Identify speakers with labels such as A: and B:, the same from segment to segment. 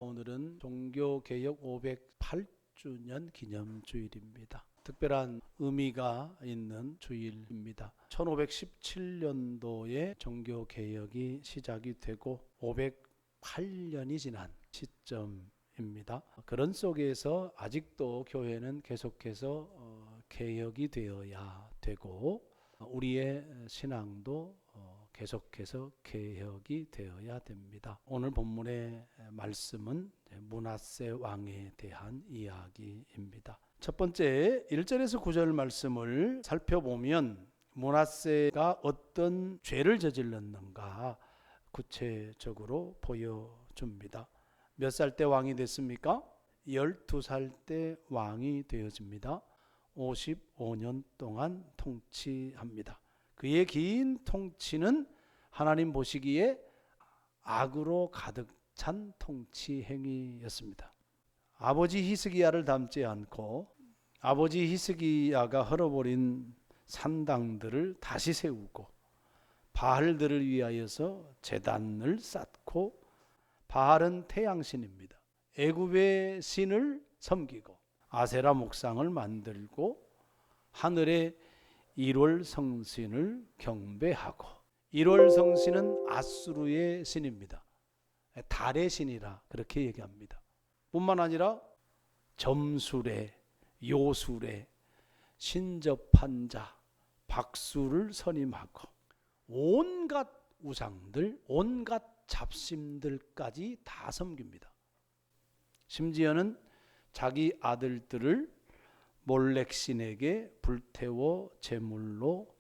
A: 오늘은 종교개혁 508주년 기념주일입니다. 특별한 의미가 있는 주일입니다. 1517년도에 종교개혁이 시작이 되고 508년이 지난 시점입니다. 그런 속에서 아직도 교회는 계속해서 개혁이 되어야 되고 우리의 신앙도 계속해서 개혁이 되어야 됩니다. 오늘 본문의 말씀은 므낫세 왕에 대한 이야기입니다. 첫 번째 1절에서 9절 말씀을 살펴보면 므낫세가 어떤 죄를 저질렀는가 구체적으로 보여줍니다. 몇 살 때 왕이 됐습니까? 12살 때 왕이 되어집니다. 55년 동안 통치합니다. 그의 긴 통치는 하나님 보시기에 악으로 가득 찬 통치 행위였습니다. 아버지 히스기야를 닮지 않고 아버지 히스기야가 헐어버린 산당들을 다시 세우고 바알들을 위하여서 제단을 쌓고, 바알은 태양신입니다. 애굽의 신을 섬기고 아세라 목상을 만들고 하늘의 1월 성신을 경배하고, 1월 성신은 아수르의 신입니다. 달의 신이라 그렇게 얘기합니다. 뿐만 아니라 점술에, 요술에, 신접한 자, 박수를 선임하고 온갖 우상들, 온갖 잡신들까지 다 섬깁니다. 심지어는 자기 아들들을 몰렉신에게 불태워 제물로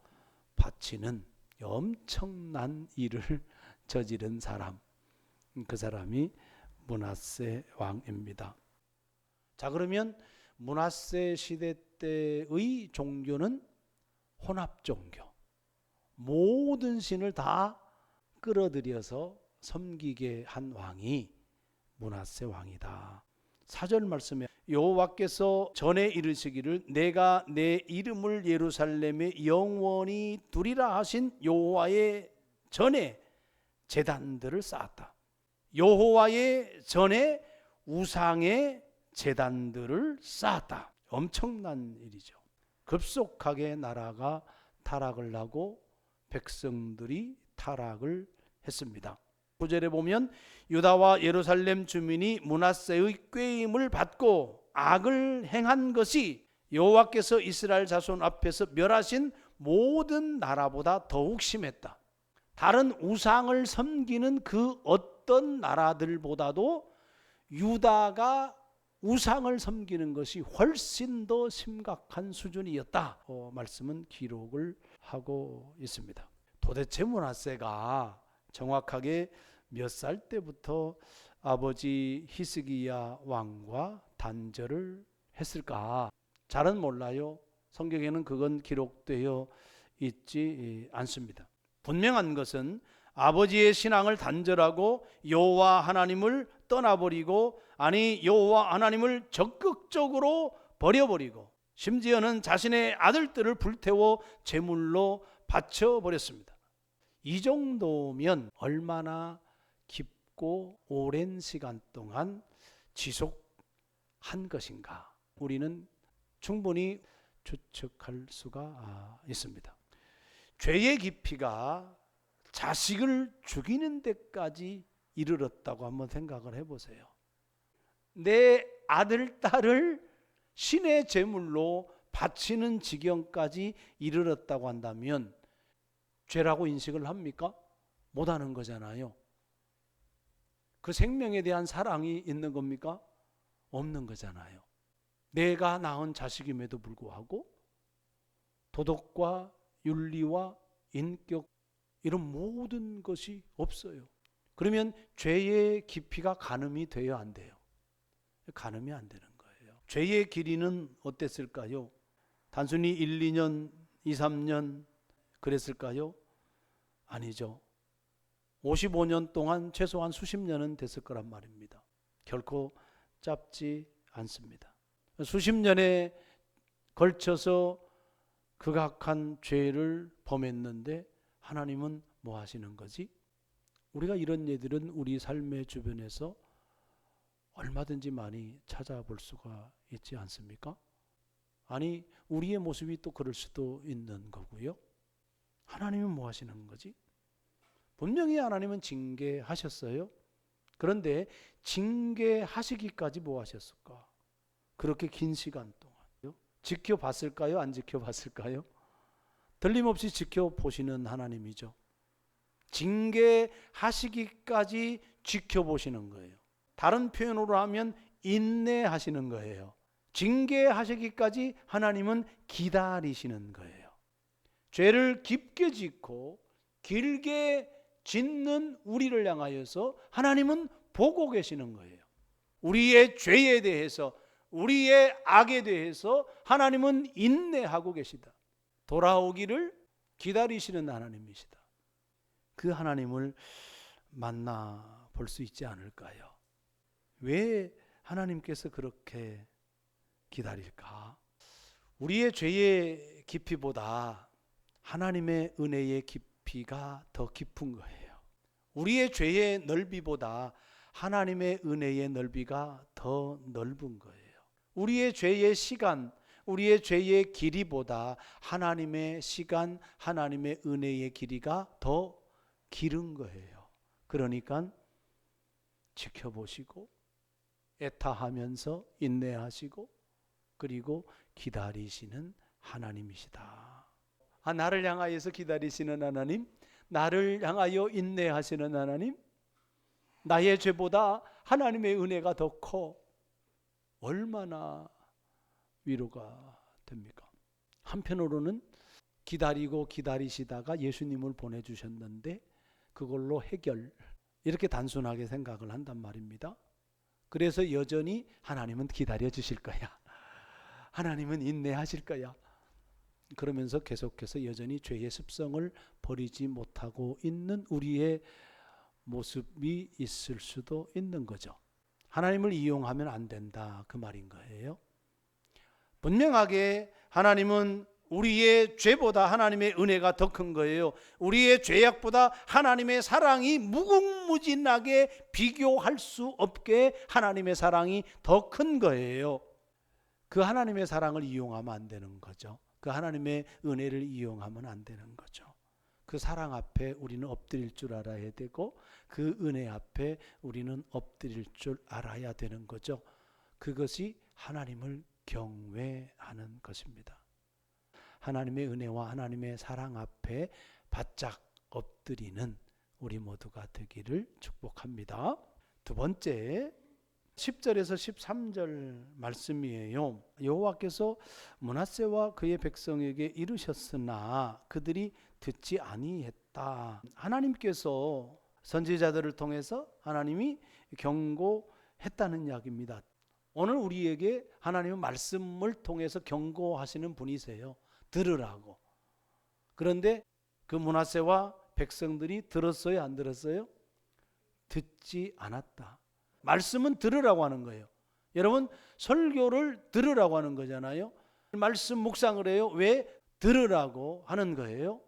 A: 바치는 엄청난 일을 저지른 사람, 그 사람이 므낫세 왕입니다. 자, 그러면 므낫세 시대 때의 종교는 혼합 종교, 모든 신을 다 끌어들여서 섬기게 한 왕이 므낫세 왕이다. 4절 말씀에 여호와께서 전에 이르시기를 내가 내 이름을 예루살렘에 영원히 두리라 하신 여호와의 전에 제단들을 쌓았다. 여호와의 전에 우상의 제단들을 쌓았다. 엄청난 일이죠. 급속하게 나라가 타락을 하고 백성들이 타락을 했습니다. 9절에 보면 유다와 예루살렘 주민이 므낫세의 꾀임을 받고 악을 행한 것이 여호와께서 이스라엘 자손 앞에서 멸하신 모든 나라보다 더욱 심했다. 다른 우상을 섬기는 그 어떤 나라들보다도 유다가 우상을 섬기는 것이 훨씬 더 심각한 수준이었다. 말씀은 기록을 하고 있습니다. 도대체 므낫세가 정확하게 몇 살 때부터 아버지 히스기야 왕과 단절을 했을까? 잘은 몰라요. 성경에는 그건 기록되어 있지 않습니다. 분명한 것은 아버지의 신앙을 단절하고 여호와 하나님을 떠나버리고, 아니 여호와 하나님을 적극적으로 버려버리고 심지어는 자신의 아들들을 불태워 제물로 바쳐버렸습니다. 이 정도면 얼마나 깊고 오랜 시간 동안 지속한 것인가, 우리는 충분히 추측할 수가 있습니다. 죄의 깊이가 자식을 죽이는 데까지 이르렀다고 한번 생각을 해보세요. 내 아들, 딸을 신의 제물로 바치는 지경까지 이르렀다고 한다면 죄라고 인식을 합니까? 못하는 거잖아요. 그 생명에 대한 사랑이 있는 겁니까? 없는 거잖아요. 내가 낳은 자식임에도 불구하고 도덕과 윤리와 인격, 이런 모든 것이 없어요. 그러면 죄의 깊이가 가늠이 돼야 안 돼요? 가늠이 안 되는 거예요. 죄의 길이는 어땠을까요? 단순히 1, 2년, 2, 3년 그랬을까요? 아니죠. 55년 동안 최소한 수십 년은 됐을 거란 말입니다. 결코 짧지 않습니다. 수십 년에 걸쳐서 극악한 죄를 범했는데 하나님은 뭐 하시는 거지? 우리가 이런 예들은 우리 삶의 주변에서 얼마든지 많이 찾아볼 수가 있지 않습니까? 아니, 우리의 모습이 또 그럴 수도 있는 거고요. 하나님은 뭐 하시는 거지? 분명히 하나님은 징계하셨어요. 그런데 징계하시기까지 뭐 하셨을까? 그렇게 긴 시간 동안요. 지켜봤을까요? 안 지켜봤을까요? 틀림없이 지켜보시는 하나님이죠. 징계하시기까지 지켜보시는 거예요. 다른 표현으로 하면 인내하시는 거예요. 징계하시기까지 하나님은 기다리시는 거예요. 죄를 깊게 짓고 길게 짓는 우리를 향하여서 하나님은 보고 계시는 거예요. 우리의 죄에 대해서, 우리의 악에 대해서 하나님은 인내하고 계시다. 돌아오기를 기다리시는 하나님이시다. 그 하나님을 만나 볼 수 있지 않을까요? 왜 하나님께서 그렇게 기다릴까? 우리의 죄의 깊이보다 하나님의 은혜의 깊이가 더 깊은 거예요. 우리의 죄의 넓이보다 하나님의 은혜의 넓이가 더 넓은 거예요. 우리의 죄의 시간, 우리의 죄의 길이보다 하나님의 시간, 하나님의 은혜의 길이가 더 길은 거예요. 그러니까 지켜보시고 애타하면서 인내하시고 그리고 기다리시는 하나님이시다. 나를 향하여서 기다리시는 하나님, 나를 향하여 인내하시는 하나님, 나의 죄보다 하나님의 은혜가 더 커. 얼마나 위로가 됩니까? 한편으로는 기다리고 기다리시다가 예수님을 보내주셨는데 그걸로 해결, 이렇게 단순하게 생각을 한단 말입니다. 그래서 여전히 하나님은 기다려 주실 거야, 하나님은 인내하실 거야, 그러면서 계속해서 여전히 죄의 습성을 버리지 못하고 있는 우리의 모습이 있을 수도 있는 거죠. 하나님을 이용하면 안 된다, 그 말인 거예요. 분명하게 하나님은 우리의 죄보다 하나님의 은혜가 더 큰 거예요. 우리의 죄악보다 하나님의 사랑이 무궁무진하게 비교할 수 없게 하나님의 사랑이 더 큰 거예요. 그 하나님의 사랑을 이용하면 안 되는 거죠. 그 하나님의 은혜를 이용하면 안 되는 거죠. 그 사랑 앞에 우리는 엎드릴 줄 알아야 되고 그 은혜 앞에 우리는 엎드릴 줄 알아야 되는 거죠. 그것이 하나님을 경외하는 것입니다. 하나님의 은혜와 하나님의 사랑 앞에 바짝 엎드리는 우리 모두가 되기를 축복합니다. 두 번째 10절에서 13절 말씀이에요. 여호와께서 므낫세와 그의 백성에게 이르셨으나 그들이 듣지 아니했다. 하나님께서 선지자들을 통해서 하나님이 경고했다는 이야기입니다. 오늘 우리에게 하나님은 말씀을 통해서 경고하시는 분이세요. 들으라고. 그런데 그 므낫세와 백성들이 들었어요, 안 들었어요? 듣지 않았다. 말씀은 들으라고 하는 거예요. 여러분, 설교를 들으라고 하는 거잖아요. 말씀 묵상을 해요. 왜? 들으라고 하는 거예요.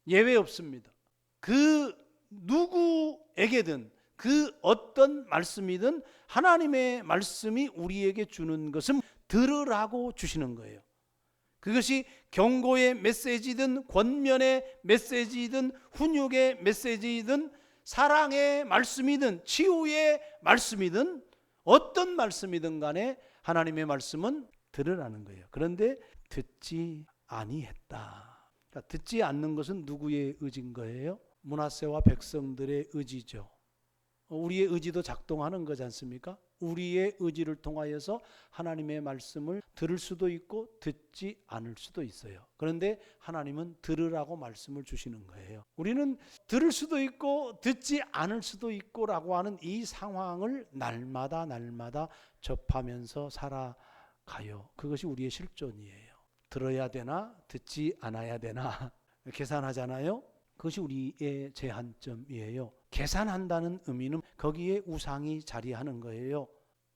A: 예외 없습니다. 그 누구에게든 그 어떤 말씀이든 하나님의 말씀이 우리에게 주는 것은 들으라고 주시는 거예요. 그것이 경고의 메시지든 권면의 메시지든 훈육의 메시지든 사랑의 말씀이든 치유의 말씀이든 어떤 말씀이든 간에 하나님의 말씀은 들으라는 거예요. 그런데 듣지 아니했다. 그러니까 듣지 않는 것은 누구의 의지인 거예요? 므낫세와 백성들의 의지죠. 우리의 의지도 작동하는 거지 않습니까? 우리의 의지를 통하여서 하나님의 말씀을 들을 수도 있고 듣지 않을 수도 있어요. 그런데 하나님은 들으라고 말씀을 주시는 거예요. 우리는 들을 수도 있고 듣지 않을 수도 있고 라고 하는 이 상황을 날마다 접하면서 살아가요. 그것이 우리의 실존이에요. 들어야 되나 듣지 않아야 되나 계산하잖아요. 그것이 우리의 제한점이에요. 계산한다는 의미는 거기에 우상이 자리하는 거예요.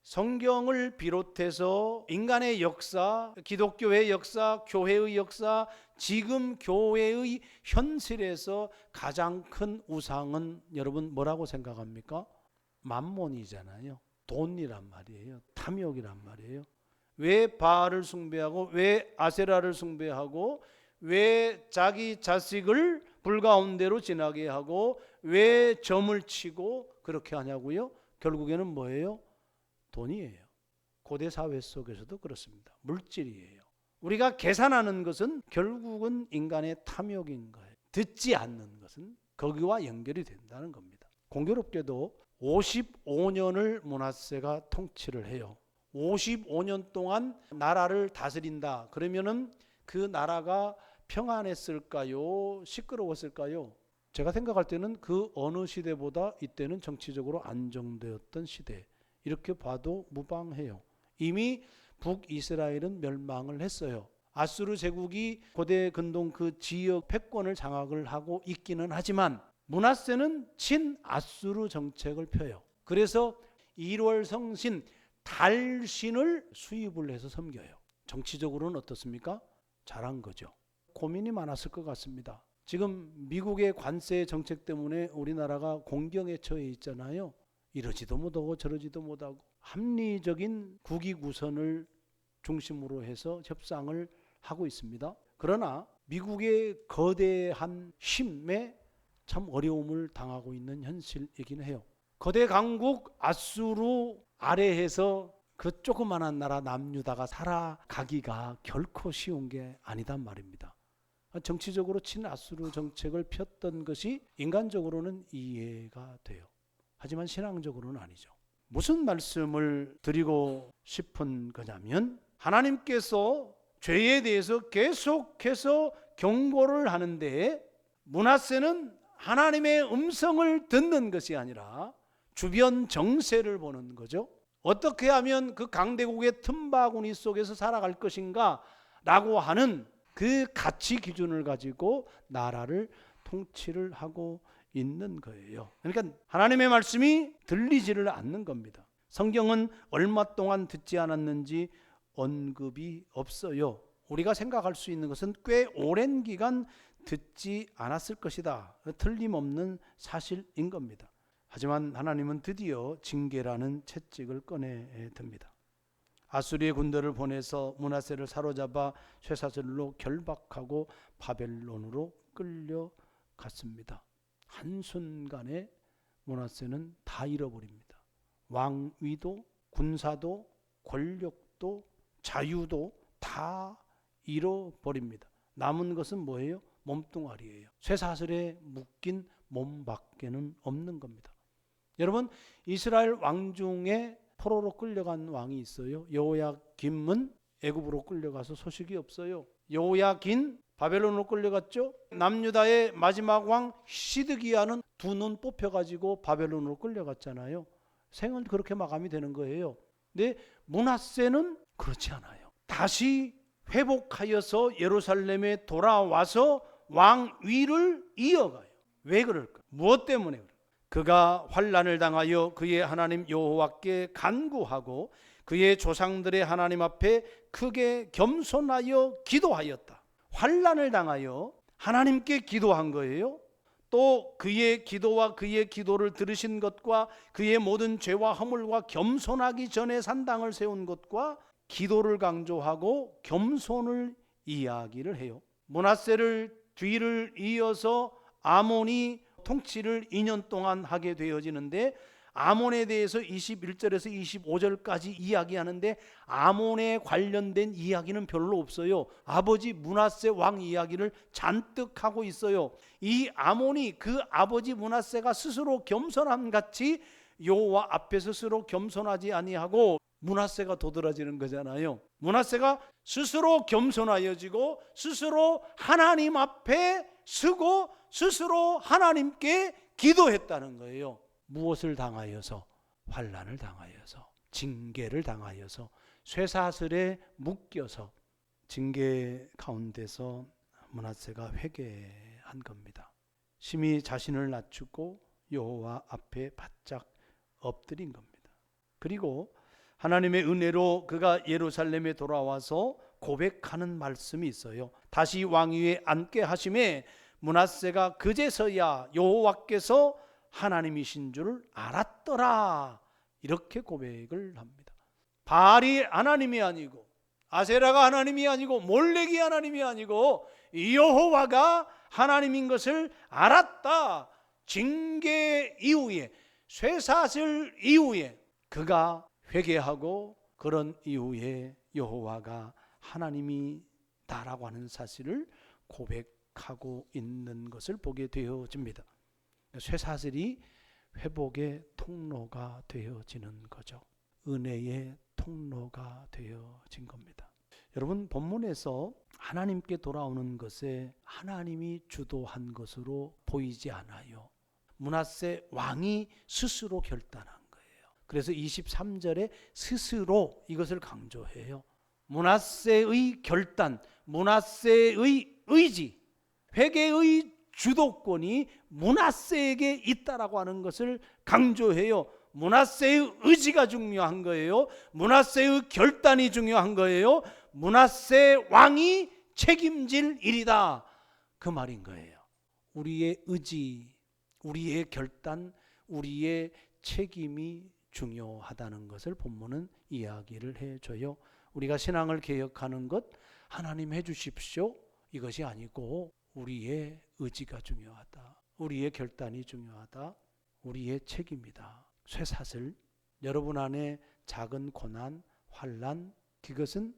A: 성경을 비롯해서 인간의 역사, 기독교의 역사, 교회의 역사, 지금 교회의 현실에서 가장 큰 우상은 여러분 뭐라고 생각합니까? 만몬이잖아요. 돈이란 말이에요. 탐욕이란 말이에요. 왜 바알을 숭배하고 왜 아세라를 숭배하고 왜 자기 자식을 불가운데로 지나게 하고 왜 점을 치고 그렇게 하냐고요? 결국에는 뭐예요? 돈이에요. 고대 사회 속에서도 그렇습니다. 물질이에요. 우리가 계산하는 것은 결국은 인간의 탐욕인 거예요. 듣지 않는 것은 거기와 연결이 된다는 겁니다. 공교롭게도 55년을 므낫세가 통치를 해요. 55년 동안 나라를 다스린다. 그러면은 그 나라가 평안했을까요? 시끄러웠을까요? 제가 생각할 때는 그 어느 시대보다 이때는 정치적으로 안정되었던 시대. 이렇게 봐도 무방해요. 이미 북이스라엘은 멸망을 했어요. 아수르 제국이 고대 근동 그 지역 패권을 장악을 하고 있기는 하지만 므낫세는 친아수르 정책을 펴요. 그래서 1월 성신 달신을 수입을 해서 섬겨요. 정치적으로는 어떻습니까? 잘한 거죠. 고민이 많았을 것 같습니다. 지금 미국의 관세 정책 때문에 우리나라가 공경에 처해 있잖아요. 이러지도 못하고 저러지도 못하고 합리적인 국익우선을 중심으로 해서 협상을 하고 있습니다. 그러나 미국의 거대한 힘에 참 어려움을 당하고 있는 현실이긴 해요. 거대 강국 아수르 아래에서 그 조그만한 나라 남유다가 살아가기가 결코 쉬운 게 아니단 말입니다. 정치적으로 친아수르 정책을 폈던 것이 인간적으로는 이해가 돼요. 하지만 신앙적으로는 아니죠. 무슨 말씀을 드리고 싶은 거냐면 하나님께서 죄에 대해서 계속해서 경고를 하는데 므낫세는 하나님의 음성을 듣는 것이 아니라 주변 정세를 보는 거죠. 어떻게 하면 그 강대국의 틈바구니 속에서 살아갈 것인가 라고 하는 그 가치 기준을 가지고 나라를 통치를 하고 있는 거예요. 그러니까 하나님의 말씀이 들리지를 않는 겁니다. 성경은 얼마 동안 듣지 않았는지 언급이 없어요. 우리가 생각할 수 있는 것은 꽤 오랜 기간 듣지 않았을 것이다. 틀림없는 사실인 겁니다. 하지만 하나님은 드디어 징계라는 채찍을 꺼내 듭니다. 아수리의 군대를 보내서 므낫세를 사로잡아 쇠사슬로 결박하고 바벨론으로 끌려갔습니다. 한순간에 므낫세는 다 잃어버립니다. 왕위도 군사도 권력도 자유도 다 잃어버립니다. 남은 것은 뭐예요? 몸뚱아리예요. 쇠사슬에 묶인 몸밖에는 없는 겁니다. 여러분, 이스라엘 왕 중에 포로로 끌려간 왕이 있어요. 여호야김은 애굽으로 끌려가서 소식이 없어요. 여호야긴 바벨론으로 끌려갔죠. 남유다의 마지막 왕 시드기야는 두 눈 뽑혀가지고 바벨론으로 끌려갔잖아요. 생은 그렇게 마감이 되는 거예요. 근데 므낫세는 그렇지 않아요. 다시 회복하여서 예루살렘에 돌아와서 왕위를 이어가요. 왜 그럴까? 무엇 때문에 그럴까? 그가 환난을 당하여 그의 하나님 여호와께 간구하고 그의 조상들의 하나님 앞에 크게 겸손하여 기도하였다. 환난을 당하여 하나님께 기도한 거예요. 또 그의 기도와 그의 기도를 들으신 것과 그의 모든 죄와 허물과 겸손하기 전에 산당을 세운 것과 기도를 강조하고 겸손을 이야기를 해요. 므낫세를 뒤를 이어서 아몬이 통치를 2년 동안 하게 되어지는데 아몬에 대해서 21절에서 25절까지 이야기하는데 아몬에 관련된 이야기는 별로 없어요. 아버지 므낫세 왕 이야기를 잔뜩 하고 있어요. 이 아몬이 그 아버지 므낫세가 스스로 겸손함 같이 여호와 앞에 스스로 겸손하지 아니하고 므낫세가 도드라지는 거잖아요. 므낫세가 스스로 겸손하여지고 스스로 하나님 앞에 서고 스스로 하나님께 기도했다는 거예요. 무엇을 당하여서? 환난을 당하여서, 징계를 당하여서, 쇠사슬에 묶여서 징계 가운데서 므낫세가 회개한 겁니다. 심히 자신을 낮추고 여호와 앞에 바짝 엎드린 겁니다. 그리고 하나님의 은혜로 그가 예루살렘에 돌아와서 고백하는 말씀이 있어요. 다시 왕위에 앉게 하심에 므낫세가 그제서야 여호와께서 하나님이신 줄을 알았더라. 이렇게 고백을 합니다. 바알이 하나님이 아니고 아세라가 하나님이 아니고 몰렉이 하나님이 아니고 여호와가 하나님인 것을 알았다. 징계 이후에, 쇠사슬 이후에 그가 회개하고 그런 이후에 여호와가 하나님이다라고 하는 사실을 고백하고 있는 것을 보게 되어집니다. 쇠사슬이 회복의 통로가 되어지는 거죠. 은혜의 통로가 되어진 겁니다. 여러분, 본문에서 하나님께 돌아오는 것에 하나님이 주도한 것으로 보이지 않아요. 므낫세 왕이 스스로 결단한 거예요. 그래서 23절에 스스로 이것을 강조해요. 므낫세의 결단, 므낫세의 의지, 회개의 주도권이 므낫세에게 있다라고 하는 것을 강조해요. 므낫세의 의지가 중요한 거예요. 므낫세의 결단이 중요한 거예요. 므낫세 왕이 책임질 일이다, 그 말인 거예요. 우리의 의지, 우리의 결단, 우리의 책임이 중요하다는 것을 본문은 이야기를 해줘요. 우리가 신앙을 개혁하는 것, 하나님 해주십시오, 이것이 아니고 우리의 의지가 중요하다, 우리의 결단이 중요하다, 우리의 책임이다. 쇠사슬, 여러분 안에 작은 고난, 환난, 그것은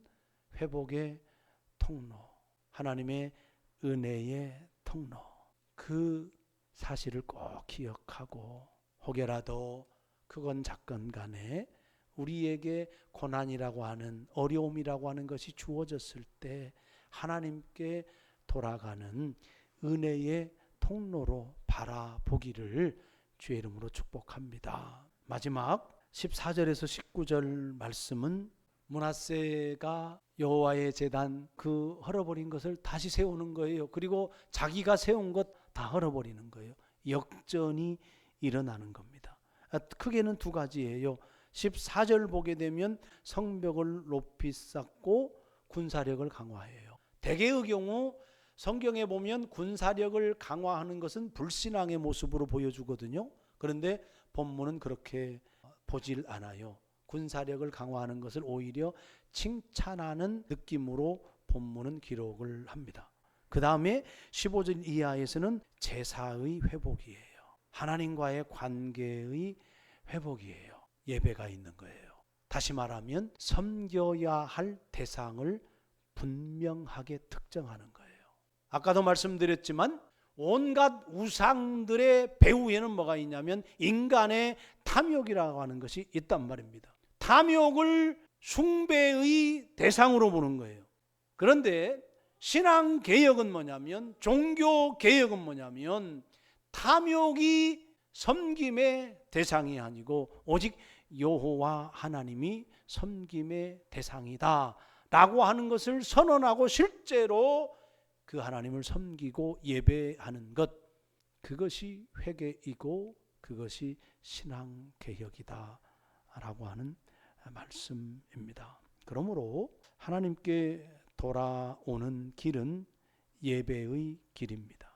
A: 회복의 통로, 하나님의 은혜의 통로, 그 사실을 꼭 기억하고 혹여라도 크건 작건 간에 우리에게 고난이라고 하는, 어려움이라고 하는 것이 주어졌을 때 하나님께 돌아가는 은혜의 통로로 바라보기를 주의 이름으로 축복합니다. 마지막 14절에서 19절 말씀은 므낫세가 여호와의 제단 그 헐어버린 것을 다시 세우는 거예요. 그리고 자기가 세운 것 다 헐어버리는 거예요. 역전이 일어나는 겁니다. 크게는 두 가지예요. 14절 보게 되면 성벽을 높이 쌓고 군사력을 강화해요. 대개의 경우 성경에 보면 군사력을 강화하는 것은 불신앙의 모습으로 보여주거든요. 그런데 본문은 그렇게 보질 않아요. 군사력을 강화하는 것을 오히려 칭찬하는 느낌으로 본문은 기록을 합니다. 그 다음에 15절 이하에서는 제사의 회복이에요. 하나님과의 관계의 회복이에요. 예배가 있는 거예요. 다시 말하면 섬겨야 할 대상을 분명하게 특정하는 거예요. 아까도 말씀드렸지만 온갖 우상들의 배후에는 뭐가 있냐면 인간의 탐욕이라고 하는 것이 있단 말입니다. 탐욕을 숭배의 대상으로 보는 거예요. 그런데 신앙개혁은 뭐냐면, 종교개혁은 뭐냐면 탐욕이 섬김의 대상이 아니고 오직 여호와 하나님이 섬김의 대상이다 라고 하는 것을 선언하고 실제로 그 하나님을 섬기고 예배하는 것, 그것이 회개이고 그것이 신앙개혁이다 라고 하는 말씀입니다. 그러므로 하나님께 돌아오는 길은 예배의 길입니다.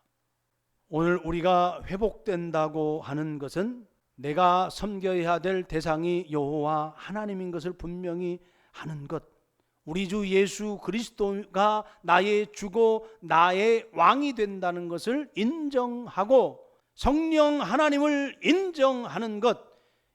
A: 오늘 우리가 회복된다고 하는 것은 내가 섬겨야 될 대상이 여호와 하나님인 것을 분명히 하는 것, 우리 주 예수 그리스도가 나의 주고 나의 왕이 된다는 것을 인정하고 성령 하나님을 인정하는 것,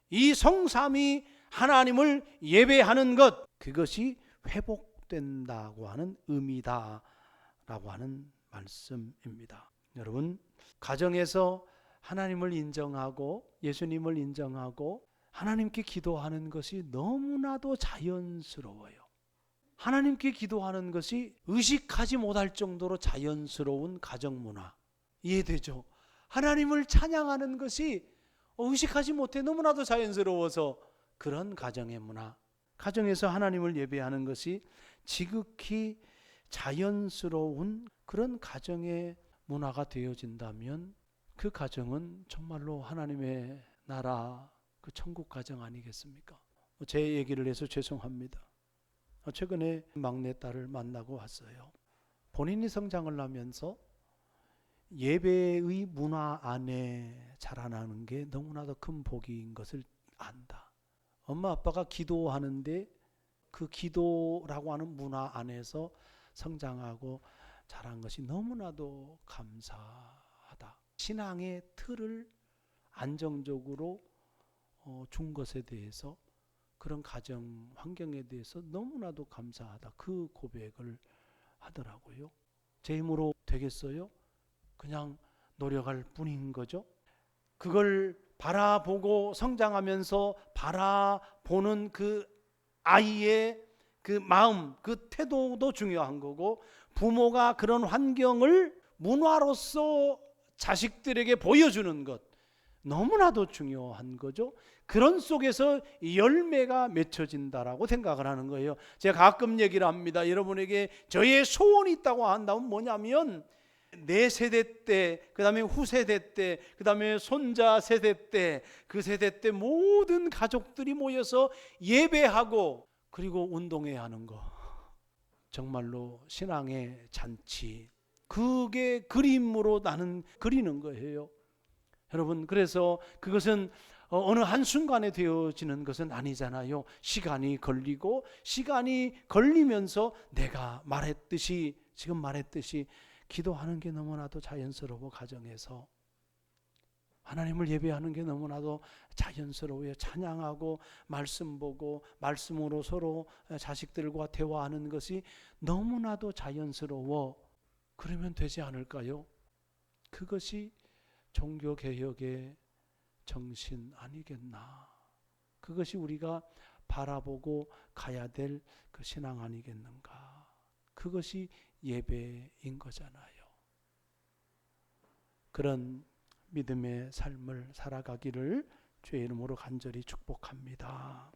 A: 이 성삼위 하나님을 예배하는 것, 그것이 회복된다고 하는 의미다라고 하는 말씀입니다. 여러분, 가정에서 하나님을 인정하고 예수님을 인정하고 하나님께 기도하는 것이 너무나도 자연스러워요. 하나님께 기도하는 것이 의식하지 못할 정도로 자연스러운 가정 문화, 이해되죠? 하나님을 찬양하는 것이 의식하지 못해 너무나도 자연스러워서 그런 가정의 문화, 가정에서 하나님을 예배하는 것이 지극히 자연스러운 그런 가정의 문화가 되어진다면 그 가정은 정말로 하나님의 나라, 그 천국 가정 아니겠습니까? 제 얘기를 해서 죄송합니다. 최근에 막내딸을 만나고 왔어요. 본인이 성장을 하면서 예배의 문화 안에 자라나는 게 너무나도 큰 복인 것을 안다. 엄마 아빠가 기도하는데 그 기도라고 하는 문화 안에서 성장하고 자란 것이 너무나도 감사하다. 신앙의 틀을 안정적으로 준 것에 대해서, 그런 가정 환경에 대해서 너무나도 감사하다. 그 고백을 하더라고요. 제 힘으로 되겠어요? 그냥 노력할 뿐인 거죠. 그걸 바라보고 성장하면서 바라보는 그 아이의 그 마음, 그 태도도 중요한 거고, 부모가 그런 환경을 문화로서 자식들에게 보여주는 것 너무나도 중요한 거죠. 그런 속에서 열매가 맺혀진다라고 생각을 하는 거예요. 제가 가끔 얘기를 합니다. 여러분에게 저의 소원이 있다고 한다면 뭐냐면, 내 세대 때, 그 다음에 후세대 때, 그 다음에 손자 세대 때, 그 세대 때 모든 가족들이 모여서 예배하고 그리고 운동회야 하는 거, 정말로 신앙의 잔치, 그게 그림으로 나는 그리는 거예요. 여러분, 그래서 그것은 어느 한순간에 되어지는 것은 아니잖아요. 시간이 걸리고, 시간이 걸리면서 내가 말했듯이, 지금 말했듯이 기도하는 게 너무나도 자연스러워. 가정에서 하나님을 예배하는 게 너무나도 자연스러워요. 찬양하고 말씀 보고 말씀으로 서로 자식들과 대화하는 것이 너무나도 자연스러워. 그러면 되지 않을까요? 그것이 종교개혁의 정신 아니겠나. 그것이 우리가 바라보고 가야 될 그 신앙 아니겠는가. 그것이 예배인 거잖아요. 그런 믿음의 삶을 살아가기를 주의 이름으로 간절히 축복합니다.